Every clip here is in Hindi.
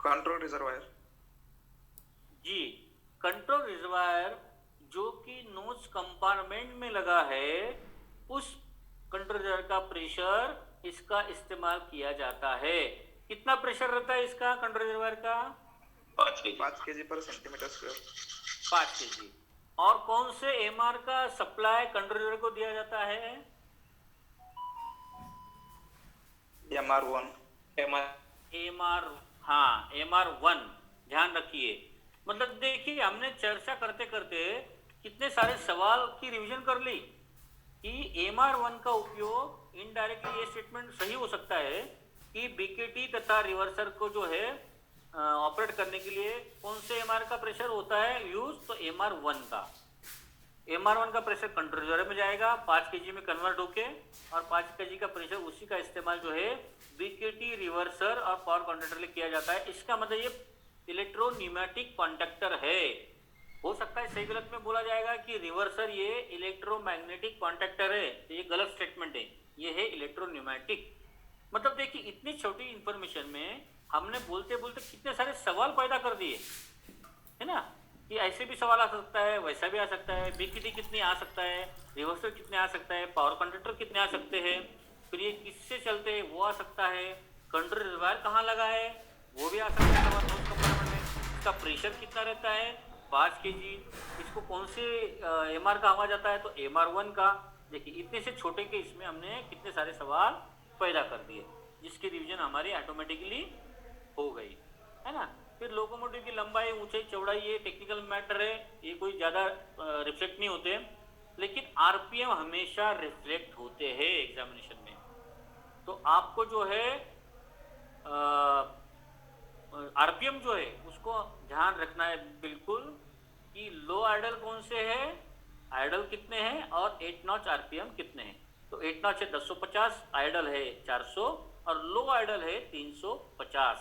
Control reservoir. जी, कंट्रोल रिजर्वायर जो कि नोज कंपार्टमेंट में लगा है, उस कंट्रोल रिजर्वायर का प्रेशर इसका इस्तेमाल किया जाता है। कितना प्रेशर रहता है इसका कंट्रोल रिजर्वायर का? 5 kg पर सेंटीमीटर स्क्वायर। 5 kg। और कौन से एमआर का सप्लाई कंट्रोल रिजर्वायर को दिया जाता है? MR1। एमआर, हाँ MR1। ध्यान रखिए, मतलब देखिए हमने चर्चा करते करते कितने सारे सवाल की रिवीजन कर ली कि MR1 का उपयोग इनडायरेक्टली ये स्टेटमेंट सही हो सकता है कि बीकेटी तथा रिवर्सर को जो है ऑपरेट करने के लिए कौन से एमआर का प्रेशर होता है यूज, तो MR1 का। MR1 का प्रेशर कंट्रोल रिजर्वायर में जाएगा 5 kg में कन्वर्ट होके, और 5 kg का प्रेशर उसी का इस्तेमाल जो है बीकेटी रिवर्सर और पावर कंडक्टर लिए किया जाता है। इसका मतलब ये इलेक्ट्रोन्यूमेटिक कॉन्डक्टर है। हो सकता है सही गलत में बोला जाएगा कि रिवर्सर ये इलेक्ट्रोमैग्नेटिक कॉन्डक्टर है, तो ये गलत स्टेटमेंट है, ये है इलेक्ट्रोन्यूमेटिक। मतलब देखिए इतनी छोटी इंफॉर्मेशन में हमने बोलते बोलते कितने सारे सवाल पैदा कर दिए, है ना, कि ऐसे भी सवाल आ सकता है, वैसा भी आ सकता है, बीकेटी कितनी आ सकता है, रिवर्सर कितने आ सकता है, पावर कंडक्टर कितने आ सकते हैं, फिर ये किससे चलते हैं वो आ सकता है, कंट्रोल रिजर्वायर कहाँ लगा है वो भी आ सकता है सवाल नोज कंपार्टमेंट में, इसका प्रेशर कितना रहता है 5 kg, इसको कौन से एमआर का हवा जाता है तो MR1 का। देखिए इतने से छोटे के इसमें हमने कितने सारे सवाल पैदा कर दिए, जिसकी रिवीजन हमारी ऑटोमेटिकली हो गई, है ना। फिर लोकोमोटिव की लंबाई, ऊंचाई, चौड़ाई ये टेक्निकल मैटर है, ये कोई ज़्यादा रिफ्लेक्ट नहीं होते, लेकिन आरपीएम हमेशा रिफ्लेक्ट होते हैं एग्जामिनेशन में। तो आपको जो है आरपीएम जो है उसको ध्यान रखना है बिल्कुल कि लो आइडल कौन से है, आइडल कितने हैं और 8 नॉच आरपीएम कितने हैं। तो 8 नॉच है 1050, आइडल है 400 और लो आइडल है 350।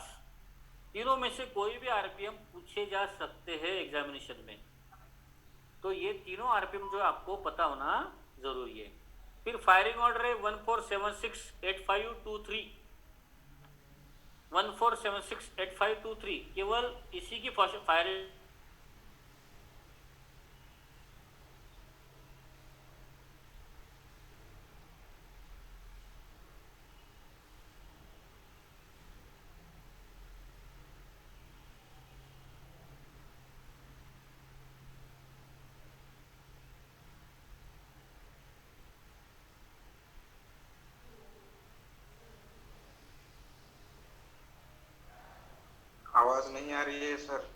तीनों में से कोई भी आरपीएम पूछे जा सकते हैं एग्जामिनेशन में, तो ये तीनों आरपीएम जो आपको पता होना जरूरी है। फिर फायरिंग ऑर्डर है 14768523, 14768523, केवल इसी की फायरिंग आवाज नहीं आ रही है सर।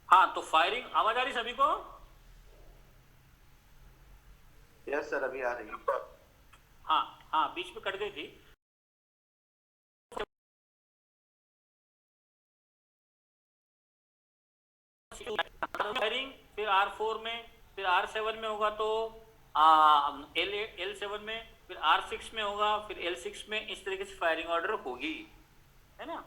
हाँ, तो फायरिंग आवाज आ रही सभी को? यस सर, अभी आ रही है। हाँ हाँ, बीच में कट गई थी। फायरिंग फिर R4 में, फिर R7 में होगा तो L7 में, फिर R6 में होगा, फिर L6 में, इस तरीके से फायरिंग ऑर्डर होगी, है ना।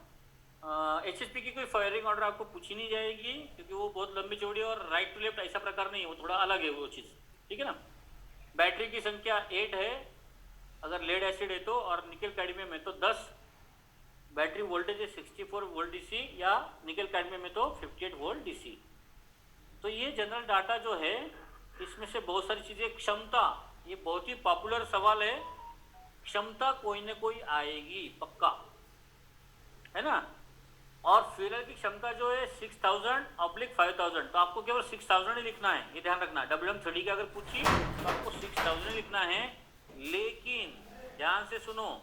HSP की कोई फायरिंग ऑर्डर आपको पूछी नहीं जाएगी क्योंकि वो बहुत लंबी चौड़ी और राइट टू लेफ्ट ऐसा प्रकार नहीं है, वो थोड़ा अलग है वो चीज़, ठीक है ना। बैटरी की संख्या 8 है अगर लेड एसिड है तो, और निकल कैडमियम में तो 10। बैटरी वोल्टेज है 64 वोल्ट डीसी या निकल कैडमियम में तो 58 वोल्ट डीसी। तो ये जनरल डाटा जो है इसमें से बहुत सारी चीज़ें, क्षमता, ये बहुत ही पॉपुलर सवाल है, क्षमता कोई ना कोई आएगी पक्का, है ना। और फ्यूल की क्षमता जो है 6000/5000, तो आपको केवल 6000 ही लिखना है, ये ध्यान रखना। WM30 की अगर पूछी तो आपको 6000 ही लिखना है, लेकिन ध्यान से सुनो,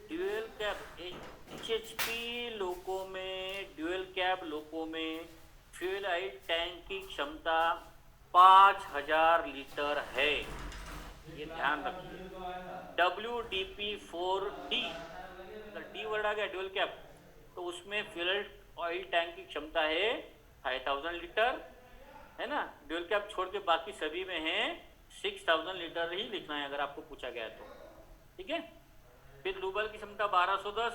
ड्यूअल कैप एचएचपी लोको में, ड्यूअल कैप लोको में फ्यूल ऑयल टैंक की क्षमता 5000 लीटर है, ये ध्यान रखिए। WDP4D, अगर डी वर्ड आ गया ड्यूअल कैप, तो उसमें फ्यूल ऑयल टैंक की क्षमता है 5000 लीटर, है ना। ड्यूअल कैप छोड़ के बाकी सभी में है 6000 लीटर ही लिखना है अगर आपको पूछा गया तो, ठीक है। फिर लूबल की क्षमता 1210,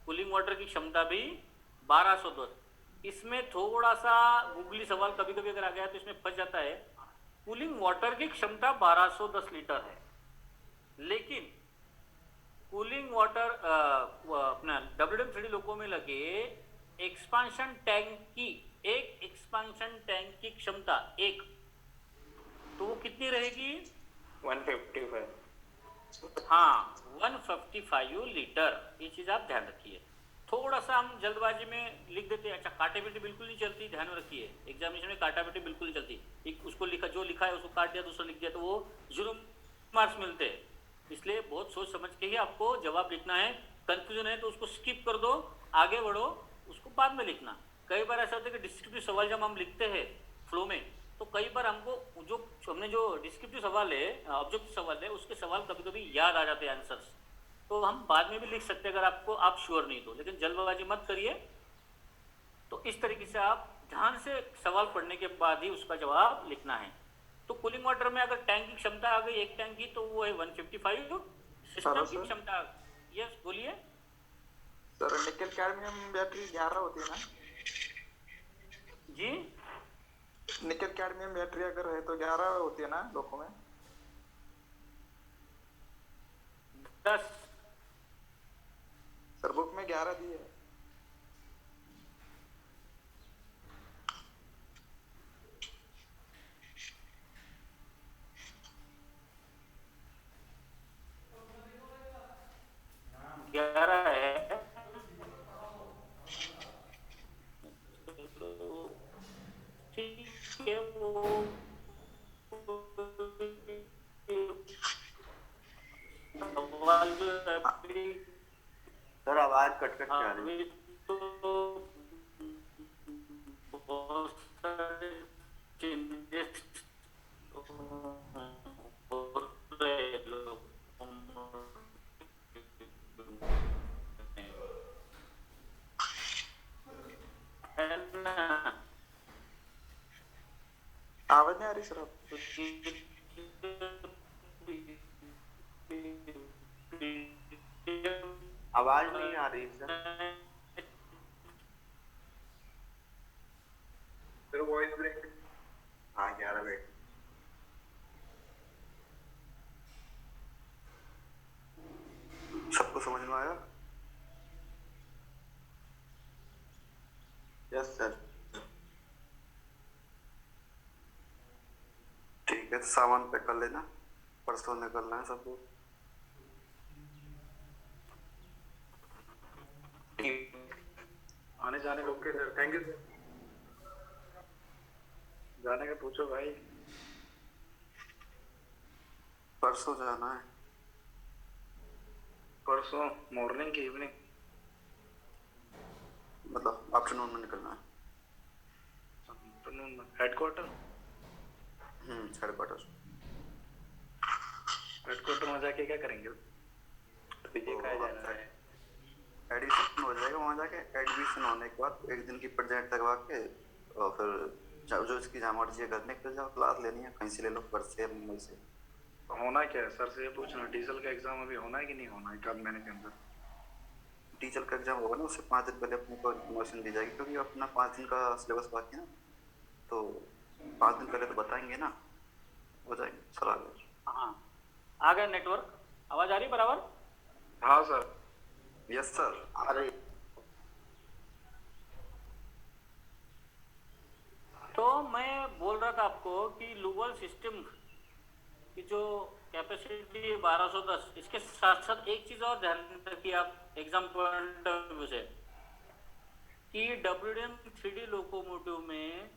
कूलिंग वाटर की क्षमता भी 1210। इसमें थोड़ा सा गूगली सवाल कभी कभी अगर आ गया तो इसमें फंस जाता है। कूलिंग वाटर की क्षमता 1210 लीटर है, लेकिन कूलिंग वाटर अपना WM3D लोको में लगे एक्सपांशन टैंक की एक्सपांशन टैंक की क्षमता एक, तो वो कितनी रहेगी? 155। हाँ, 155 लीटर। ये चीज आप ध्यान रखिए। थोड़ा सा हम जल्दबाजी में लिख देते हैं। अच्छा, काटे बेटे बिल्कुल नहीं चलती, ध्यान रखिए। एग्जामिनेशन में काटा बेटे बिल्कुल नहीं चलती। एक उसको लिखा, जो लिखा है उसको काट दिया, दूसरा लिख दिया, तो वो 0 मार्क्स मिलते हैं। इसलिए बहुत सोच समझ के ही आपको जवाब लिखना है। कंफ्यूजन है तो उसको स्किप कर दो, आगे बढ़ो, उसको बाद में लिखना। कई बार ऐसा होता है कि डिस्क्रिप्टिव सवाल जब हम लिखते हैं फ्लो में, तो कई बार हमको जो हमने जो डिस्क्रिप्टिव सवाल है, ऑब्जेक्टिव सवाल है, उसके सवाल कभी कभी याद आ जाते हैं आंसर्स, तो हम बाद में भी लिख सकते हैं अगर आपको आप श्योर नहीं तो। लेकिन जल्दबाजी मत करिए। तो इस तरीके से आप ध्यान से सवाल पढ़ने के बाद ही उसका जवाब लिखना है। तो कूलिंग वाटर में अगर टैंक की क्षमता आ गई एक टैंक की, तो वो है 155। सिस्टम की क्षमता, यस बोलिए सर, निकल कैडमियम बैटरी 11 होती है ना? जी। निकल कैडमियम बैटरी अगर है तो 11 होती है ना लोगों में? 10। सर, बुक में 11 दी है। ग्यारह है। ठीक है, वो सवाल जो अभी सर, आवाज कट कट के आ रही है। अभी तो बहुत सारे चेंजेस हो रहे लोग है ना। आवाज नहीं आ रही सर आप? आवाज नहीं आ रही सर। Sir, voice break. हाँ, 11 बैटरी। सबको समझ में आया? Yes sir. ठीक है, तो सामान पैक कर लेना, परसों निकलना है सबको। आने जाने का okay sir, thank you sir. जाने का पूछो भाई। परसों जाना है। परसों मॉर्निंग की इवनिंग? मतलब आफ्टरनून में निकलना है। आफ्टरनून में हेडक्वार्टर? हेडक्वार्टर। हेडक्वार्टर में जाके क्या करेंगे? विजय का जाना है। एडमिशन हो जाएगा वहाँ जाके। एडमिशन होने के बाद एक दिन की प्रेजेंट लगवा के, और फिर जो इसकी जहाँ मर्जी है घर निकल जाओ। क्लास लेनी है कहीं से ले लो, घर से, मुंबई से। होना क्या है सर से ये पूछना, डीजल का एग्जाम अभी होना है कि नहीं होना है, एक आध महीने के अंदर? डीजल का एग्जाम होगा ना, उससे 5 दिन पहले अपने को इन्फॉर्मेशन दी जाएगी, क्योंकि अपना 5 दिन का सिलेबस बाकी है ना, तो 5 दिन पहले तो बताएंगे ना, हो जाएंगे सलाह। हाँ, आ गया नेटवर्क, आवाज आ रही बराबर? हाँ सर। यस सर, आ रही। तो मैं बोल रहा था आपको कि लूवल सिस्टम की जो कैपेसिटी 1210, इसके साथ साथ एक चीज और ध्यान रखिए आप एग्जाम पॉइंट ऑफ व्यू से, कि WM3D लोकोमोटिव में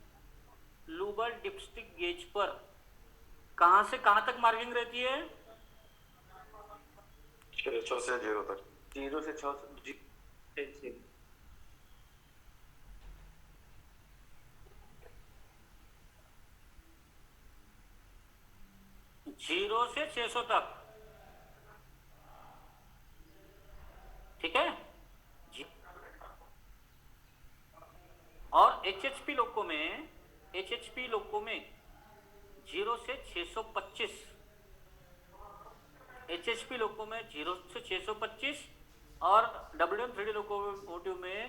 लूवल डिपस्टिक गेज पर कहां से कहां तक मार्किंग रहती है? 6 से 0 तक। 0 से 6 से 0 से 600 तक, ठीक है जी। और HHP लोको में 0 से 625, HHP लोको में 0 से 625 और WM3D लोकोमोटिव में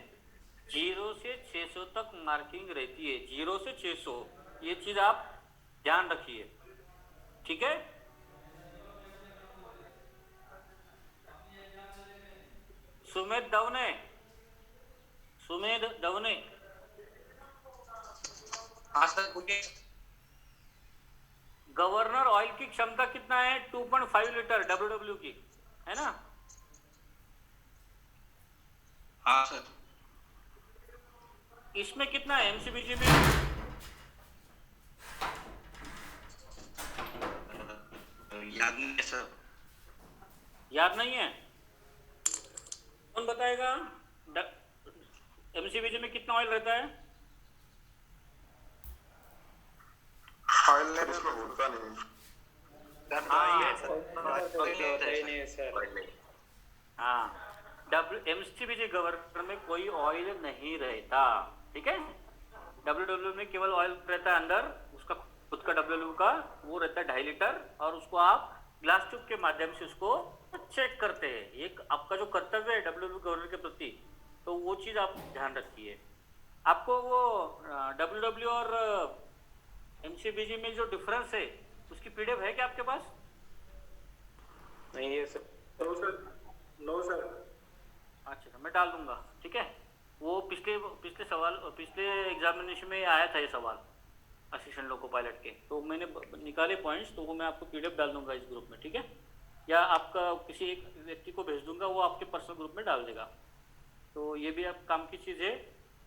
0 से 600 तक मार्किंग रहती है। 0 से 600, ये चीज आप ध्यान रखिए, ठीक है। सुमेध दवने, सुमेध दवने, हाँ सर बोलिए। गवर्नर ऑयल की क्षमता कितना है? 2.5 लीटर WW की, है ना? हाँ सर। इसमें कितना है MCBG में? याद नहीं है सर। याद नहीं है? कौन बताएगा? MCBG में कितना ऑयल रहता है? ऑयल लेवल होता नहीं। हाँ, MCBG गवर्नर में कोई ऑयल नहीं रहता, ठीक है। WW में केवल ऑयल रहता है अंदर, उसका खुद का WW का वो रहता है 2.5 लीटर, और उसको आप ग्लास ट्यूब के माध्यम से उसको चेक करते हैं। ये आपका जो कर्तव्य है WW गवर्नर के प्रति, तो वो चीज आप ध्यान रखिए। आपको वो WW और MCBG में जो डिफरेंस है उसकी PDF है क्या आपके पास? नहीं है sir. No sir, no sir. अच्छा, मैं डाल दूंगा, ठीक है। वो पिछले सवाल, पिछले एग्जामिनेशन में आया था ये सवाल असिस्टेंट लोको पायलट के, तो मैंने निकाले पॉइंट्स, तो वो मैं आपको PDF डाल दूंगा इस ग्रुप में, ठीक है। या आपका किसी एक व्यक्ति को भेज दूंगा, वो आपके पर्सनल ग्रुप में डाल देगा। तो ये भी आप काम की चीज़ है।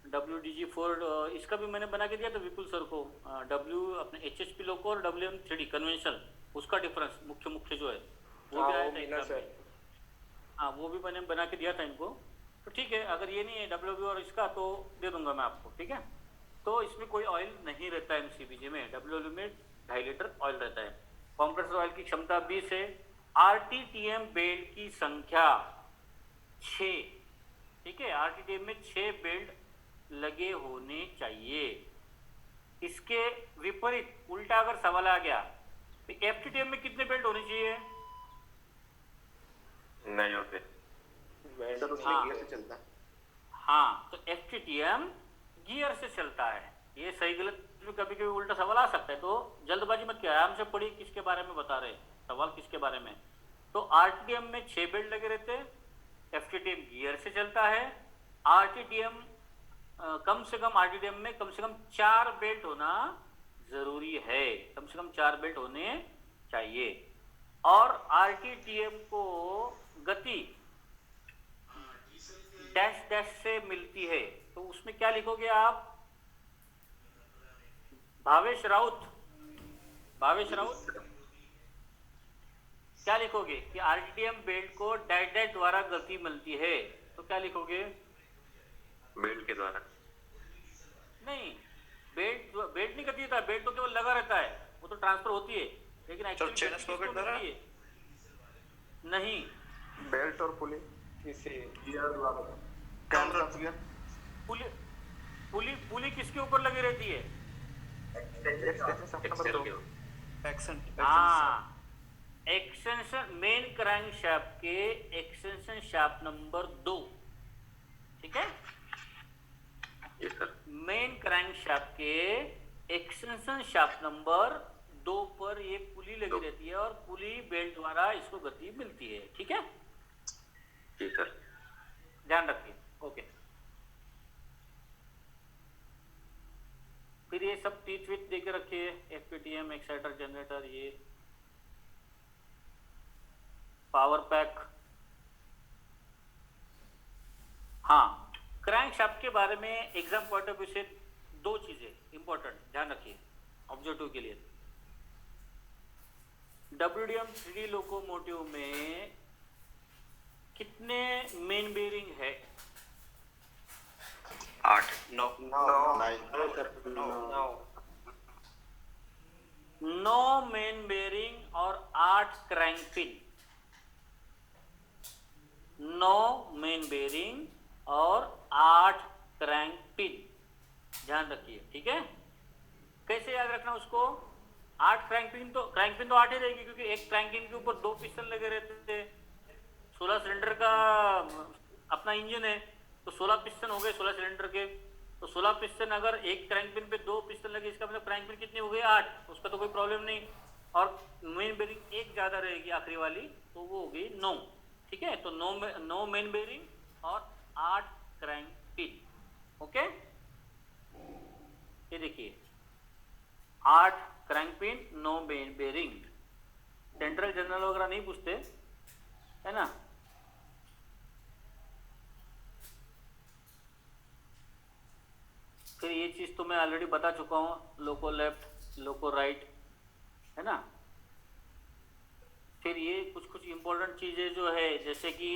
WDG4 इसका भी मैंने बना के दिया था विपुल सर को। W अपने HHP लोको और WM3D कन्वेंशनल, उसका डिफरेंस मुख्य जो है वो भी आया था एग्जाम में। हाँ, वो भी मैंने बना के दिया था इनको। तो ठीक है, अगर ये नहीं है WW और इसका, तो दे दूंगा मैं आपको, ठीक है। तो इसमें कोई ऑयल नहीं रहता है MCBG में। WW में 2.5 लीटर ऑयल रहता है। कंप्रेसर ऑयल की क्षमता 20 है। RTTM बेल्ट की संख्या 6, ठीक है। RTTM में 6 बेल्ट लगे होने चाहिए। इसके विपरीत उल्टा अगर सवाल आ गया तो FTTM में कितने बेल्ट होने चाहिए? नहीं होते सर, उसमें गियर से चलता है। हाँ, तो FTTM गियर से चलता है। ये सही गलत में कभी कभी उल्टा सवाल आ सकता है, तो जल्दबाजी मत किया, आराम से पढ़िए किसके बारे में बता रहे, सवाल किसके बारे में। तो RTTM में 6 बेल्ट लगे रहते हैं, FTTM गियर से चलता है। RTTM कम से कम RTTM में कम से कम 4 बेल्ट होना जरूरी है, कम से कम 4 बेल्ट होने चाहिए। और RTTM को गति डैश डैश से मिलती है, तो उसमें क्या लिखोगे आप? भावेश राउत, भावेश राउत क्या लिखोगे कि RTTM बेल्ट को डैश डैश द्वारा गति मिलती है, तो क्या लिखोगे? बेल्ट के द्वारा नहीं, बेल्ट नहीं गति देता, बेल्ट तो केवल लगा रहता है, वो तो ट्रांसफर होती है, लेकिन एक्चुअली चेन स्प्रॉकेट द्वारा नहीं। बेल्ट और पुली किसी पुली किसके ऊपर लगी रहती है? हाँ, एक्सटेंशन मेन क्रैंक शाफ्ट के एक्सटेंशन शाफ्ट नंबर 2, ठीक है। मेन क्रैंक शाफ्ट के एक्सटेंशन शाफ्ट नंबर 2 पर ये पुली लगी रहती है और पुली बेल्ट द्वारा इसको गति मिलती है, ठीक है। जी सर, ध्यान रखिए, ओके। फिर ये सब टीथ विथ देके रखिए, FPTM, एक्साइटर, जनरेटर, ये पावर पैक। हाँ, क्रैंक शाफ्ट के बारे में एग्जाम पॉइंट ऑफ व्यू से 2 चीजें इंपॉर्टेंट ध्यान रखिए ऑब्जेक्टिव के लिए। WDM3D लोकोमोटिव में कितने मेन बेरिंग है? 8 9 9 मेन बेरिंग और 8 क्रैंक पिन। 9 मेन बेरिंग और 8 क्रैंक पिन, ध्यान रखिए, ठीक है। कैसे याद रखना उसको? 8 क्रैंक पिन तो 8 ही रहेगी, क्योंकि एक क्रैंक पिन के ऊपर 2 पिस्टन लगे रहते थे। 16 सिलेंडर का अपना इंजन है, तो 16 पिस्टन हो गए 16 सिलेंडर के। तो 16 पिस्टन अगर एक क्रैंक पिन पे 2 पिस्टन लगे, इसका मतलब क्रैंक पिन कितनी हो गई 8, उसका तो कोई प्रॉब्लम नहीं। और मेन बेरिंग एक ज्यादा रहेगी आखिरी वाली, तो वो हो गई 9। ठीक है, तो 9 मेन बेरिंग और 8 क्रैंक पिन। ओके, ये देखिए 8 crank pin 9 main bearing. Central journal वगैरह नहीं पूछते है ना। फिर ये चीज तो मैं ऑलरेडी बता चुका हूं, लोको लेफ्ट लोको राइट, है ना। फिर ये कुछ इंपॉर्टेंट चीजें जो है, जैसे कि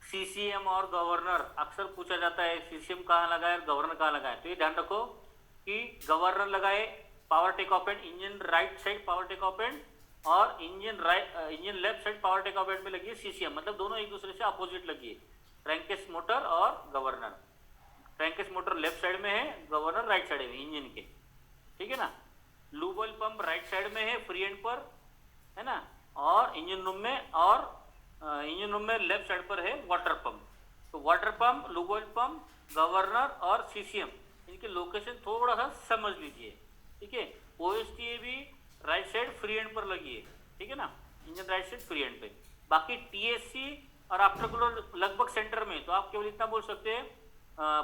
सीसीएम और गवर्नर अक्सर पूछा जाता है, सीसीएम कहाँ लगाए गवर्नर कहाँ लगाए। तो ये ध्यान रखो कि गवर्नर लगाए power take off end engine right side power take off end, और engine left side power take off end में लगी है सीसीएम, मतलब दोनों एक दूसरे से अपोजिट लगी है। क्रैंकेस मोटर और governor, crankcase motor left side में है, गवर्नर राइट साइड में इंजन के, ठीक है ना। Lube oil pump right side में है फ्री एंड पर, है ना, और इंजन रूम में, और इंजन रूम में लेफ्ट साइड पर है वाटर पंप। तो water pump, lube oil pump, governor और सीसीएम, इनके लोकेशन थोड़ा सा समझ लीजिए, ठीक है। ओएसटीए भी राइट साइड फ्री एंड पर लगी है, ठीक है ना, engine right side free and पे। बाकी टीएससी और आफ्टर कूलर लगभग सेंटर में, तो आप केवल इतना बोल सकते हैं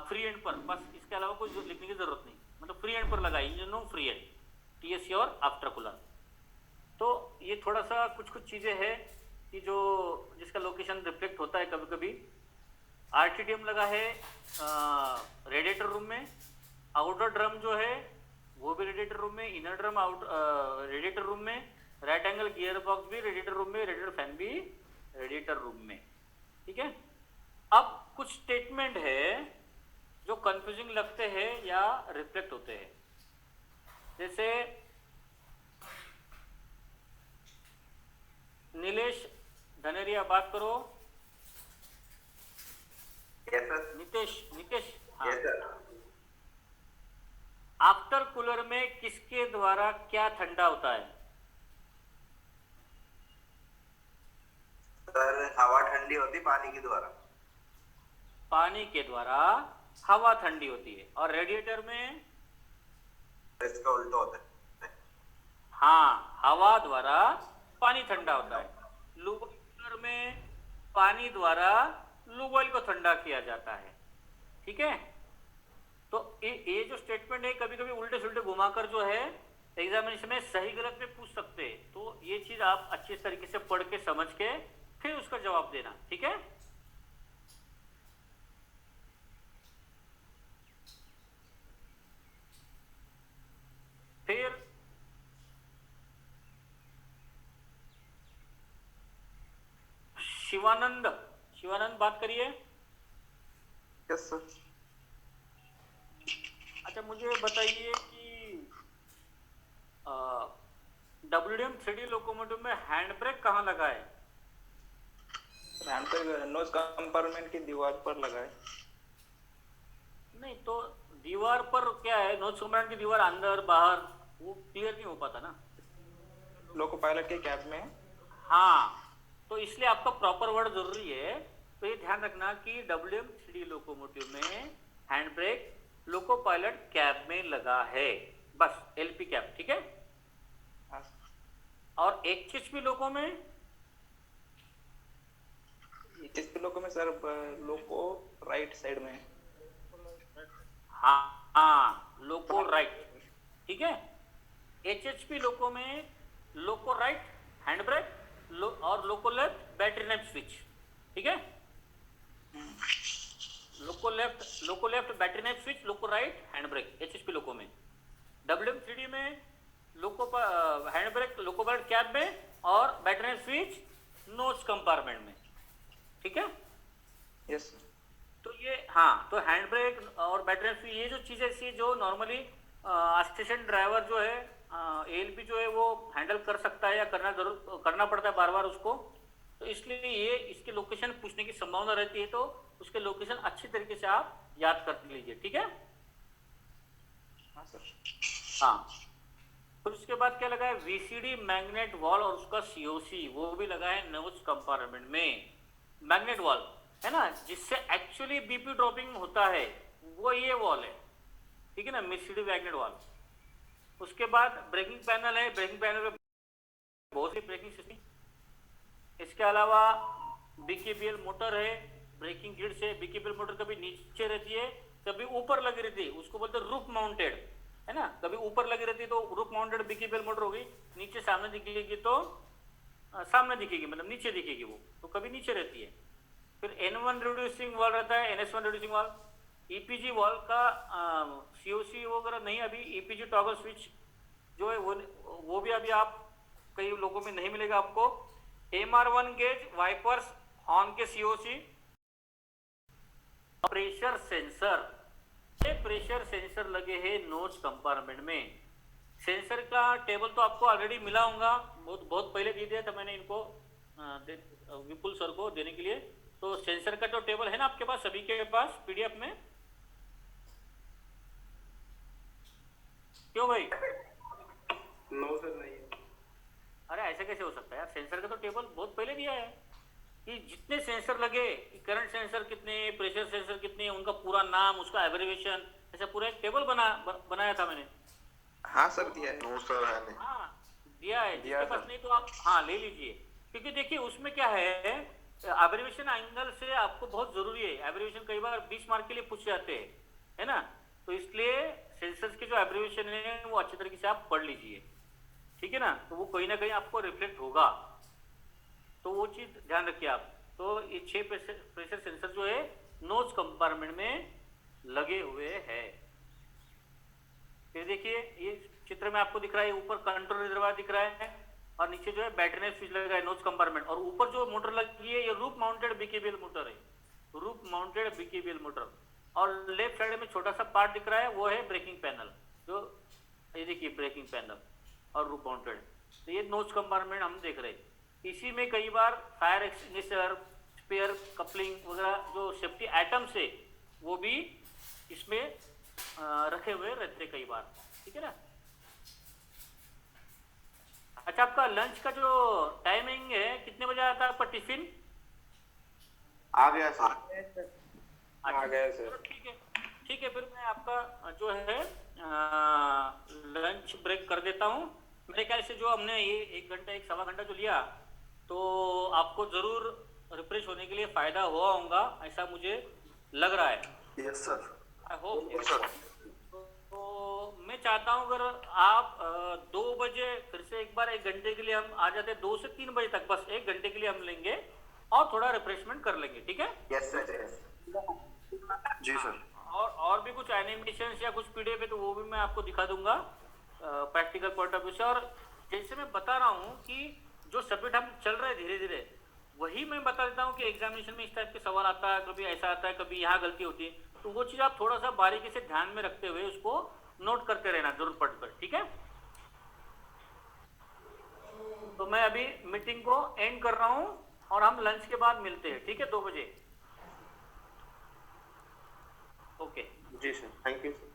फ्री एंड पर, बस इसके अलावा कुछ लिखने की जरूरत नहीं, मतलब फ्री एंड पर लगा engine room free and, TSC और आफ्टर कूलर। तो ये थोड़ा सा कुछ चीजें हैं कि जो जिसका लोकेशन रिफ्लेक्ट होता है कभी कभी। आरटीडीएम लगा है रेडिएटर रूम में, आउटर ड्रम जो है वो भी रेडिएटर रूम में, इनर ड्रम रेडिएटर रूम में, राइट एंगल गियर बॉक्स भी रेडिएटर रूम में, रेडिएटर फैन भी रेडिएटर रूम में, ठीक है। अब कुछ स्टेटमेंट है जो कंफ्यूजिंग लगते हैं या रिफ्लेक्ट होते हैं, जैसे नीलेश धनेरिया बात करो। Yes sir. नितेश हाँ। Yes sir. आफ्टर कूलर में किसके द्वारा क्या ठंडा होता है? सर हवा ठंडी होती पानी के द्वारा। पानी के द्वारा हवा ठंडी होती है, और रेडिएटर में इसका उल्टा होता है। हाँ, हवा द्वारा पानी ठंडा होता है। लूब कूलर में पानी द्वारा लूब ऑयल को ठंडा किया जाता है, ठीक है। तो ये जो स्टेटमेंट है कभी कभी उल्टे सुल्टे घुमाकर जो है एग्जामिनेशन में सही गलत में पूछ सकते हैं, तो ये चीज आप अच्छी तरीके से पढ़ के समझ के फिर उसका जवाब देना, ठीक है। फिर शिवानंद बात करिए। Yes sir. अच्छा, मुझे बताइए कि WDM 3D लोकोमोटिव में हैंड ब्रेक कहाँ लगा है? हैंड ब्रेक नोज कंपार्टमेंट की दीवार पर लगा है। नहीं तो दीवार पर क्या है, नोज कंपार्टमेंट की दीवार अंदर बाहर वो क्लियर नहीं हो पाता ना। लोको पायलट के कैब में। हाँ, तो इसलिए आपका प्रॉपर वर्ड जरूरी है। तो ये ध्यान रखना कि WDM 3D लोकोमोटिव में hand brake loco pilot cab में लगा है, बस LP कैब, ठीक है। और HHP लोको में, HHP लोको में सर लोको राइट साइड में। हाँ लोको राइट, ठीक है। HHP लोको में लोको राइट हैंड ब्रेक और loco left battery knife switch, ठीक है। Loco left battery knife switch, loco right hand brake HHP loco में। WDM 3D में loco hand brake loco pilot cab में और battery knife switch nose compartment में, ठीक है। यस। तो ये हाँ, तो हैंड ब्रेक और बैटरी नाइफ स्विच ये जो चीजें ऐसी जो नॉर्मली असिस्टेंट ड्राइवर जो है ALP जो है वो हैंडल कर सकता है या करना पड़ता है बार बार उसको, तो इसलिए ये इसके लोकेशन पूछने की संभावना रहती है, तो उसके लोकेशन अच्छी तरीके से आप याद कर लीजिए, ठीक है। हाँ सर। हाँ, फिर उसके बाद क्या लगा है, वीसीडी मैग्नेट वॉल और उसका सीओसी वो भी लगा है नोज कंपार्टमेंट में। मैग्नेट वॉल है ना, जिससे एक्चुअली बीपी ड्रॉपिंग होता है, वो ये वॉल है, ठीक है ना, वीसीडी मैग्नेट वॉल। उसके बाद ब्रेकिंग पैनल है, ब्रेकिंग पैनल में बहुत सी ब्रेकिंग सिस्टम। इसके अलावा बीकेबीएल मोटर है, ब्रेकिंग ग्रिड से। बीकेबीएल मोटर कभी नीचे रहती है, कभी ऊपर लगी रहती है, उसको बोलते हैं रूफ माउंटेड, है ना। कभी ऊपर लगी रहती है तो रूफ माउंटेड बीकेबीएल मोटर होगी, नीचे सामने दिखेगी तो सामने दिखेगी, मतलब नीचे दिखेगी वो, तो कभी नीचे रहती है। फिर N1 रिड्यूसिंग वॉल रहता है, NS1 reducing wall. E-PG wall का सीओसी वगैरह नहीं, अभी ईपीजी टॉगल स्विच जो है वो भी अभी आप कई लोगों में नहीं मिलेगा आपको। MR1 गेज, वाइपर्स, हॉर्न के सीओसी, प्रेशर सेंसर, ये प्रेशर सेंसर लगे हैं नोज कंपार्टमेंट में। सेंसर का टेबल तो आपको ऑलरेडी मिला होगा, बहुत पहले दे दिया था मैंने इनको विपुल सर को देने के लिए। तो सेंसर का जो टेबल है ना आपके पास, सभी के पास पीडीएफ में, क्यों भाई? नो सर नहीं। अरे ऐसे कैसे हो सकता है यार, सेंसर का तो टेबल बहुत पहले दिया है कि जितने सेंसर लगे, करंट सेंसर कितने, प्रेशर सेंसर कितने, उनका पूरा नाम, उसका एब्रिविएशन, ऐसा पूरा एक टेबल बनाया था मैंने। हाँ सर दिया है। नो सर है नहीं। हाँ दिया है, दिया जिसके पास था। नहीं तो आप हाँ ले लीजिए, क्योंकि देखिए उसमें क्या है, एब्रिविएशन एंगल से आपको बहुत जरूरी है। एब्रिविएशन कई बार 20 मार्क के लिए पूछ जाते हैं, है ना, तो इसलिए सेंसर्स के जो एब्रिविएशन है वो अच्छी तरीके से आप पढ़ लीजिए, ठीक है ना, तो वो कहीं ना कहीं आपको रिफ्लेक्ट होगा, तो वो चीज ध्यान रखिए आप। तो ये 6 प्रेशर सेंसर जो है नोज कंपार्टमेंट में लगे हुए हैं। फिर देखिए ये चित्र में आपको दिख रहा है, ऊपर कंट्रोल रिजर्वायर दिख रहा है और नीचे जो है बैटरी स्विच लगा है नोज कंपार्टमेंट, और ऊपर जो मोटर लगी है ये रूफ माउंटेड बीकेबीएल मोटर है, रूफ माउंटेड बीकेबीएल मोटर। और लेफ्ट साइड में छोटा सा पार्ट दिख रहा है, वो है ब्रेकिंग पैनल, जो ये देखिए ब्रेकिंग पैनल और रूफ माउंटेड। तो ये नोज कंपार्टमेंट हम देख रहे हैं। इसी में कई बार फायर एक्सटिंग्विशर, स्पेयर कपलिंग वगैरह जो सेफ्टी आइटम्स है वो भी इसमें रखे हुए रहते कई बार, ठीक है ना। अच्छा, आपका लंच का जो टाइमिंग है कितने बजे आता है आपका टिफिन? आ गया सर। आ गया सर। चलो ठीक है, फिर मैं आपका जो है लंच ब्रेक कर देता हूँ। मेरे ख्याल से जो हमने ये 1 घंटा 1 सवा घंटा जो लिया, तो आपको जरूर रिफ्रेश होने के लिए फायदा हुआ होगा, ऐसा मुझे लग रहा है। Yes sir. I hope. Yes sir. तो मैं चाहता हूँ अगर आप 2 बजे फिर से एक बार 1 घंटे के लिए हम आ जाते, 2 से 3 बजे तक, बस 1 घंटे के लिए हम लेंगे और थोड़ा रिफ्रेशमेंट कर लेंगे, ठीक है? Yes sir. जी सर। और भी कुछ एनिमेशन या कुछ पीडीएफ है तो वो भी मैं आपको दिखा दूंगा प्रैक्टिकल पॉइंट ऑफ व्यू से। और जैसे मैं बता रहा हूँ कि जो सब्जेक्ट हम चल रहे हैं धीरे धीरे, वही मैं बता देता हूँ कि एग्जामिनेशन में इस टाइप के सवाल आता है, कभी ऐसा आता है, कभी यहाँ गलती होती है, तो वो चीज़ आप थोड़ा सा बारीकी से ध्यान में रखते हुए उसको नोट करते रहना जरूर पढ़कर, ठीक है? तो मैं अभी मीटिंग को एंड कर रहा हूँ और हम लंच के बाद मिलते हैं, ठीक है, 2 बजे। ओके। जी सर, थैंक यू सर।